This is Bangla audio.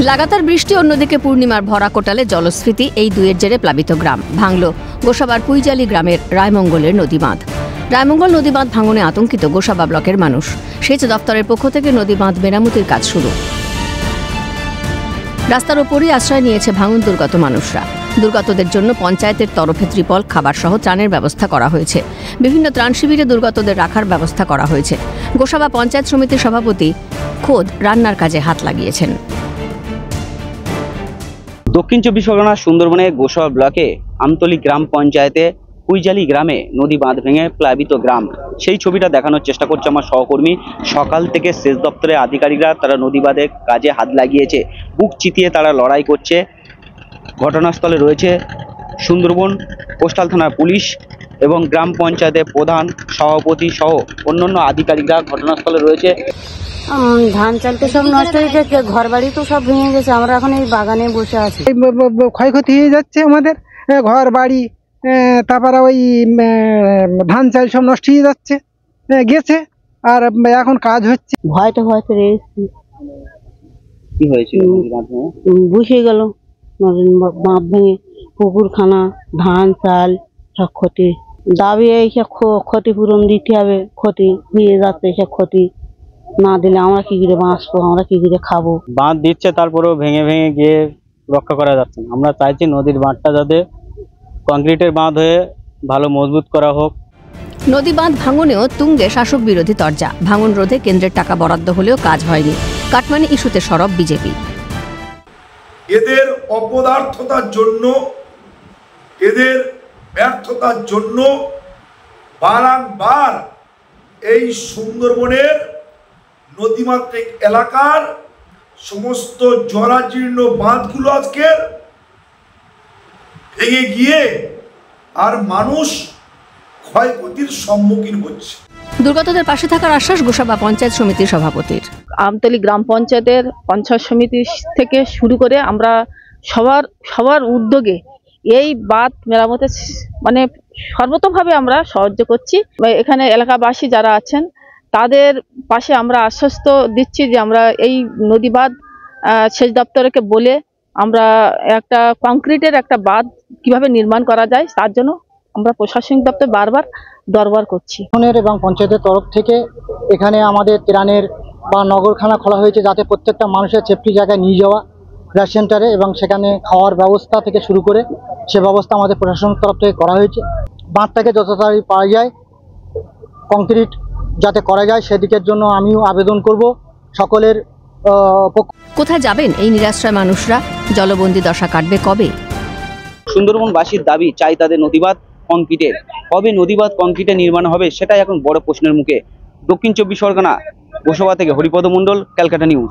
লাগাতার বৃষ্টি, অন্যদিকে পূর্ণিমার ভরা কোটালে জলস্ফীতি, এই দুয়ের জেরে প্লাবিত গ্রাম। ভাঙল গোসাবার পুইজালি গ্রামের রায়মঙ্গলের নদী বাঁধ। রায়মঙ্গল নদী বাঁধ ভাঙনে আতঙ্কিত গোসাবা ব্লকের মানুষ। সেচ দপ্তরের পক্ষ থেকে নদী বাঁধ মেরামতির কাজ শুরু। রাস্তার ওপরই আশ্রয় নিয়েছে ভাঙন দুর্গত মানুষরা। দুর্গতদের জন্য পঞ্চায়েতের তরফে ত্রিপল, খাবার সহ ত্রাণের ব্যবস্থা করা হয়েছে। বিভিন্ন ত্রাণ শিবিরে দুর্গতদের রাখার ব্যবস্থা করা হয়েছে। গোসাবা পঞ্চায়েত সমিতির সভাপতি খোদ রান্নার কাজে হাত লাগিয়েছেন। দক্ষিণ চব্বিশ পরগনা সুন্দরবনে গোসাবা ব্লকে আমতলী গ্রাম পঞ্চায়েতে পুইজালি গ্রামে নদী বাঁধ ভেঙে প্লাবিত গ্রাম, সেই ছবিটা দেখানোর চেষ্টা করছে আমার সহকর্মী। সকাল থেকে সেচ দপ্তরের আধিকারিকরা তারা নদী বাঁধের কাজে হাত লাগিয়েছে, বুক চিতিয়ে তারা লড়াই করছে। ঘটনাস্থলে রয়েছে সুন্দরবন কোস্টাল থানার পুলিশ এবং গ্রাম পঞ্চায়েতের প্রধান, সভাপতি সহ অন্যান্য আধিকারিকরা ঘটনাস্থলে রয়েছে। ধান চাল তো সব নষ্ট হয়ে গেছে, ঘর বাড়ি তো সব ভেঙে গেছে। আমরা এখন এই বাগানে বসে আছি। ক্ষয়ক্ষতি হয়ে যাচ্ছে আমাদের, ঘর বাড়ি, তারপরে ওই ধান চাল সব নষ্ট হয়ে যাচ্ছে গেছে। আর এখন কাজ হচ্ছে। ভয়তে রয়েছি। কি হয়েছিল? বসে গেল বাঁধ ভেঙে, পুকুরখানা, ধান চাল সব ক্ষতি। দাবি এইসব ক্ষতিপূরণ দিতে হবে। ক্ষতি হয়ে যাচ্ছে, এইসব ক্ষতি না দিলে আমরা কি করে বাঁচবো, আমরা কি করে খাবো? বাঁধ দিচ্ছে, তারপরেও ভেঙে ভেঙে গিয়ে রক্ষা করা যাচ্ছে না। আমরা চাইছি নদীর বাঁধটা যাতে কংক্রিটের বাঁধ হয়ে ভালো মজবুত করা হোক। নদী বাঁধ ভাঙনেও তুঙ্গে শাসক বিরোধী তরজা। ভাঙন রোধে কেন্দ্রের টাকা বরাদ্দ হলেও কাজ হয়নি। কাটমানি ইস্যুতে সরব বিজেপি। এদের অপদার্থতার জন্য, এদের ব্যর্থতার জন্য বারংবার এই সুন্দরবনের নদীমাতৃক এলাকার সমস্ত জরাজীর্ণ বাঁধগুলো আজকে ভেঙে গিয়ে আর মানুষ ক্ষয়ক্ষতির সম্মুখীন হচ্ছে। দুর্গতদের পাশে থাকার আশ্বাস গোসাবা পঞ্চায়েত সমিতির সভাপতির। আমতলী গ্রাম পঞ্চায়েতের পঞ্চায়েত সমিতি থেকে শুরু করে আমরা সবার উদ্যোগে এই বাঁধ মেরামতে মানে সর্বতোভাবে আমরা সাহায্য করছি। এখানে এলাকাবাসী যারা আছেন তাদের পাশে আমরা আশ্বস্ত দিচ্ছি যে আমরা এই নদী বাঁধ সেচ দপ্তরকে বলে আমরা একটা কংক্রিটের একটা বাঁধ কিভাবে নির্মাণ করা যায় তার জন্য আমরা প্রশাসনিক দপ্তর বারবার দরবার করছি। এবং পঞ্চায়েতের তরফ থেকে এখানে আমাদের ত্রাণের বা নগরখানা খোলা হয়েছে, যাতে প্রত্যেকটা মানুষের সেফটি জায়গায় নিয়ে যাওয়া রেস্ট সেন্টারে, এবং সেখানে খাওয়ার ব্যবস্থা থেকে শুরু করে সে ব্যবস্থা আমাদের প্রশাসনের তরফ থেকে করা হয়েছে। বাঁধটাকে যত তাড়াতাড়ি পাওয়া যায় কংক্রিট যাতে করা যায় সেদিকের জন্য আমিও আবেদন করব সকলের। কোথায় যাবেন এই নিরাশ্রয় মানুষরা? জলবন্দী দশা কাটবে কবে? সুন্দরবনবাসীর দাবি, চাই তাদের নদীবাঁধ কংক্রিটের। কবে নদীবাঁধ কংক্রিটে নির্মাণ হবে সেটাই এখন বড় প্রশ্নের মুখে। দক্ষিণ চব্বিশ পরগনা গোসাবা থেকে হরিপদ মণ্ডল, ক্যালকাটা নিউজ।